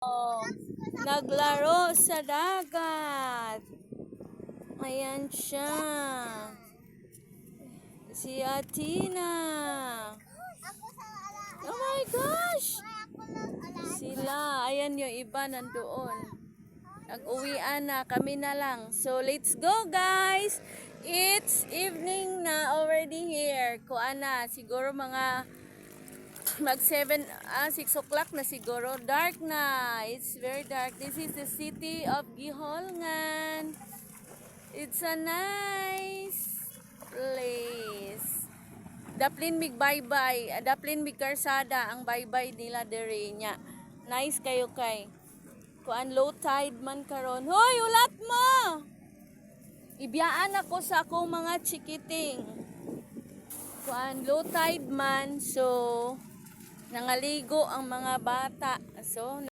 Oh, naglaro sa dagat. Ayan siya. Si Athena. Oh my gosh! Sila. Ayan yung iba nandoon. Nag-uwian na. Kami na lang. So, let's go guys! It's evening na already here. Kuan na. Siguro mga mag 6 o'clock na siguro. Dark na. It's very dark. This is the city of Giholngan. It's a nice place. Daplin mig bye-bye. Daplin mig karsada ang bye-bye nila dere nya. Nice kayo kay. Kuan low tide man karon. Hoy, ulat mo. Ibiyaan ako sa akong mga chikiting. Kuan low tide man, so nangaligo ang mga bata. So